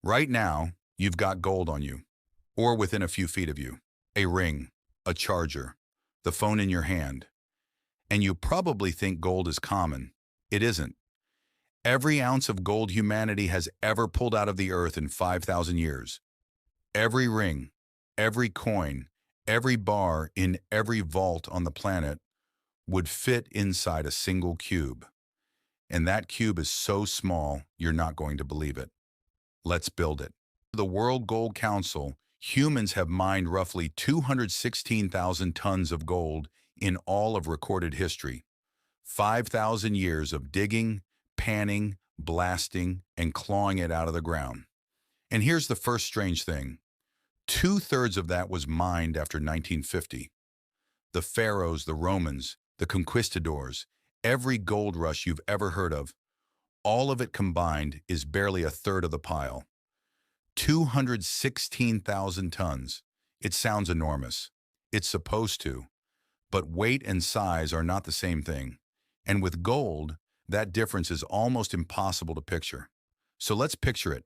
Right now, you've got gold on you, or within a few feet of you, a ring, a charger, the phone in your hand. And you probably think gold is common. It isn't. Every ounce of gold humanity has ever pulled out of the earth in 5,000 years. Every ring, every coin, every bar in every vault on the planet would fit inside a single cube. And that cube is so small, you're not going to believe it. Let's build it. The World Gold Council, humans have mined roughly 216,000 tons of gold in all of recorded history. 5,000 years of digging, panning, blasting, and clawing it out of the ground. And here's the first strange thing. Two-thirds of that was mined after 1950. The pharaohs, the Romans, the conquistadors, every gold rush you've ever heard of, all of it combined is barely a third of the pile. 216,000 tons. It sounds enormous. It's supposed to. But weight and size are not the same thing. And with gold, that difference is almost impossible to picture. So let's picture it.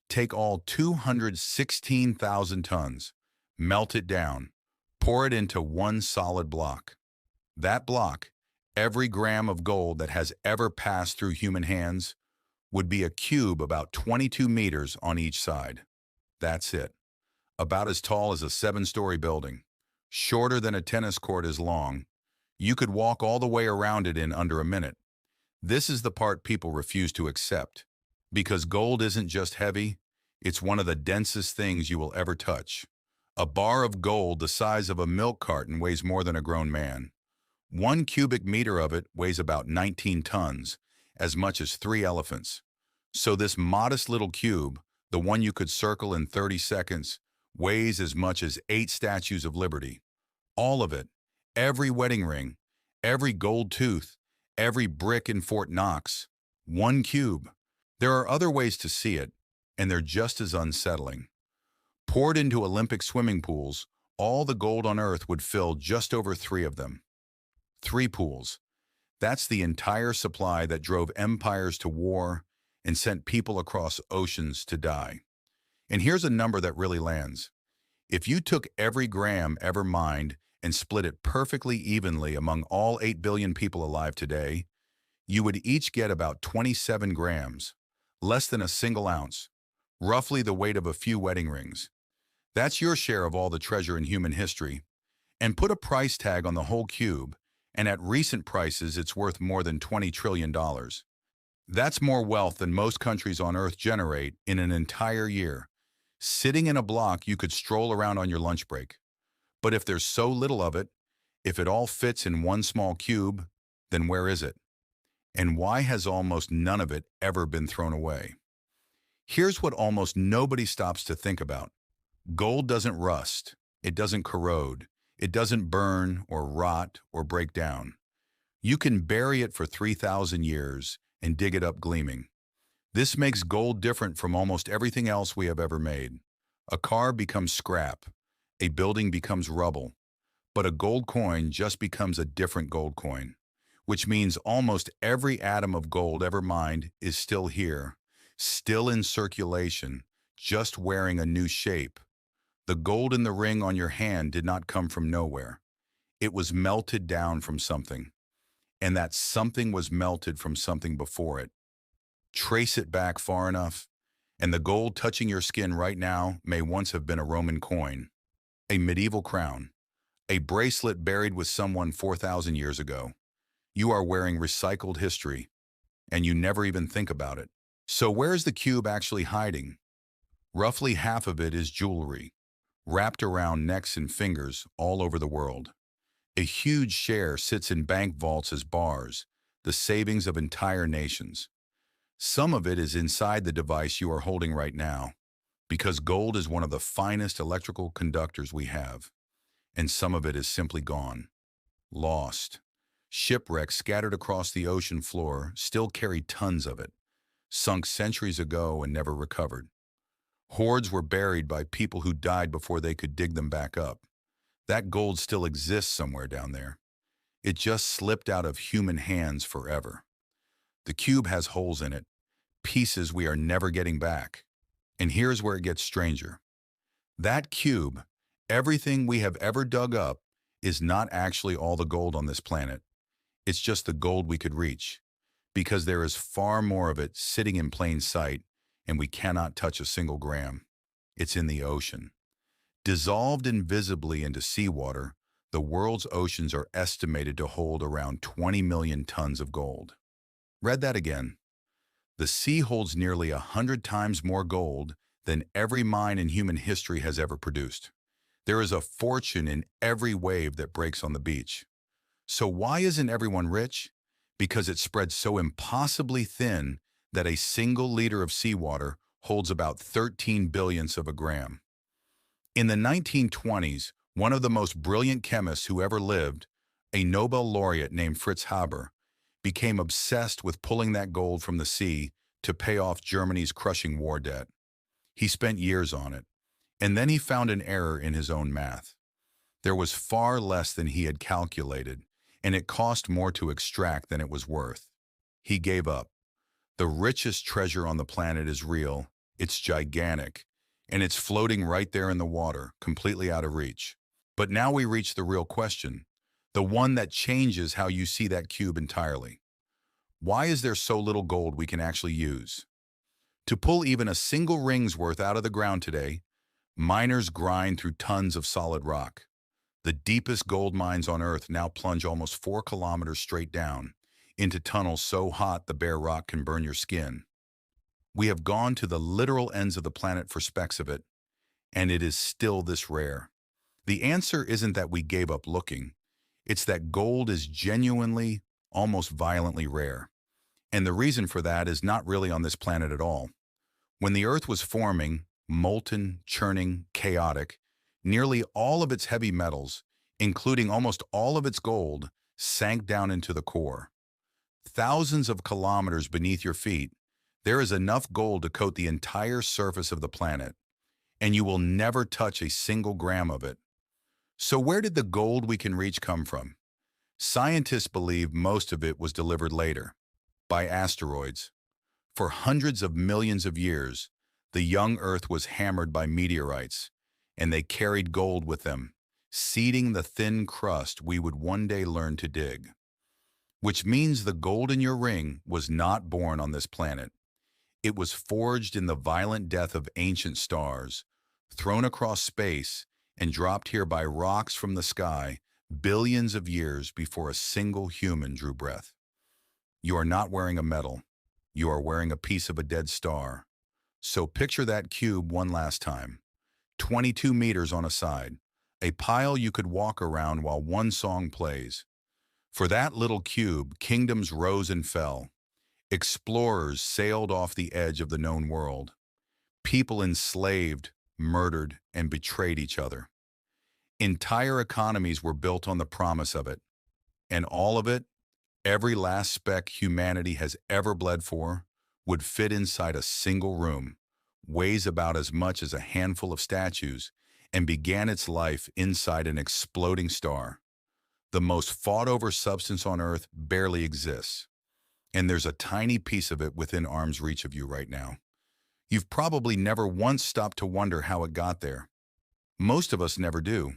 Take all 216,000 tons, melt it down, pour it into one solid block. That block, every gram of gold that has ever passed through human hands, would be a cube about 22 meters on each side. That's it. About as tall as a 7-story building. Shorter than a tennis court is long. You could walk all the way around it in under a minute. This is the part people refuse to accept. Because gold isn't just heavy, it's one of the densest things you will ever touch. A bar of gold the size of a milk carton weighs more than a grown man. 1 cubic meter of it weighs about 19 tons, as much as 3 elephants. So this modest little cube, the one you could circle in 30 seconds, weighs as much as 8 statues of liberty. All of it, every wedding ring, every gold tooth, every brick in Fort Knox. 1 cube. There are other ways to see it, and they're just as unsettling. Poured into Olympic swimming pools, all the gold on Earth would fill just over 3 of them. 3 pools. That's the entire supply that drove empires to war and sent people across oceans to die. And here's a number that really lands. If you took every gram ever mined and split it perfectly evenly among all 8 billion people alive today, you would each get about 27 grams, less than a single ounce, roughly the weight of a few wedding rings. That's your share of all the treasure in human history. And put a price tag on the whole cube, and at recent prices it's worth more than $20 trillion. That's more wealth than most countries on Earth generate in an entire year. Sitting in a block you could stroll around on your lunch break. But if there's so little of it, if it all fits in one small cube, then where is it? And why has almost none of it ever been thrown away? Here's what almost nobody stops to think about. Gold doesn't rust, it doesn't corrode, it doesn't burn or rot or break down. You can bury it for 3,000 years and dig it up gleaming. This makes gold different from almost everything else we have ever made. A car becomes scrap, a building becomes rubble, but a gold coin just becomes a different gold coin, which means almost every atom of gold ever mined is still here, still in circulation, just wearing a new shape. The gold in the ring on your hand did not come from nowhere. It was melted down from something, and that something was melted from something before it. Trace it back far enough, and the gold touching your skin right now may once have been a Roman coin, a medieval crown, a bracelet buried with someone 4,000 years ago. You are wearing recycled history, and you never even think about it. So where's the cube actually hiding? Roughly half of it is jewelry, wrapped around necks and fingers all over the world. A huge share sits in bank vaults as bars, the savings of entire nations. Some of it is inside the device you are holding right now, because gold is one of the finest electrical conductors we have, and some of it is simply gone, lost. Shipwrecks scattered across the ocean floor still carry tons of it, sunk centuries ago and never recovered. Hoards were buried by people who died before they could dig them back up. That gold still exists somewhere down there. It just slipped out of human hands forever. The cube has holes in it, pieces we are never getting back. And here's where it gets stranger. That cube, everything we have ever dug up, is not actually all the gold on this planet. It's just the gold we could reach, because there is far more of it sitting in plain sight, and we cannot touch a single gram. It's in the ocean. Dissolved invisibly into seawater, the world's oceans are estimated to hold around 20 million tons of gold. Read that again. The sea holds nearly 100 times more gold than every mine in human history has ever produced. There is a fortune in every wave that breaks on the beach. So why isn't everyone rich? Because it spreads so impossibly thin that a single liter of seawater holds about 13 billionths of a gram. In the 1920s, one of the most brilliant chemists who ever lived, a Nobel laureate named Fritz Haber, became obsessed with pulling that gold from the sea to pay off Germany's crushing war debt. He spent years on it, and then he found an error in his own math. There was far less than he had calculated, and it cost more to extract than it was worth. He gave up. The richest treasure on the planet is real, it's gigantic, and it's floating right there in the water, completely out of reach. But now we reach the real question, the one that changes how you see that cube entirely. Why is there so little gold we can actually use? To pull even a single ring's worth out of the ground today, miners grind through tons of solid rock. The deepest gold mines on Earth now plunge almost 4 kilometers straight down into tunnels so hot the bare rock can burn your skin. We have gone to the literal ends of the planet for specks of it, and it is still this rare. The answer isn't that we gave up looking. It's that gold is genuinely, almost violently rare. And the reason for that is not really on this planet at all. When the Earth was forming, molten, churning, chaotic, nearly all of its heavy metals, including almost all of its gold, sank down into the core. Thousands of kilometers beneath your feet, there is enough gold to coat the entire surface of the planet, and you will never touch a single gram of it. So where did the gold we can reach come from? Scientists believe most of it was delivered later, by asteroids. For hundreds of millions of years, the young Earth was hammered by meteorites, and they carried gold with them, seeding the thin crust we would one day learn to dig. Which means the gold in your ring was not born on this planet. It was forged in the violent death of ancient stars, thrown across space, and dropped here by rocks from the sky billions of years before a single human drew breath. You are not wearing a medal. You are wearing a piece of a dead star. So picture that cube one last time. 22 meters on a side, a pile you could walk around while one song plays. For that little cube, kingdoms rose and fell. Explorers sailed off the edge of the known world. People enslaved, murdered, and betrayed each other. Entire economies were built on the promise of it. And all of it, every last speck humanity has ever bled for, would fit inside a single room, weighs about as much as a handful of statues, and began its life inside an exploding star. The most fought-over substance on Earth barely exists, and there's a tiny piece of it within arm's reach of you right now. You've probably never once stopped to wonder how it got there. Most of us never do.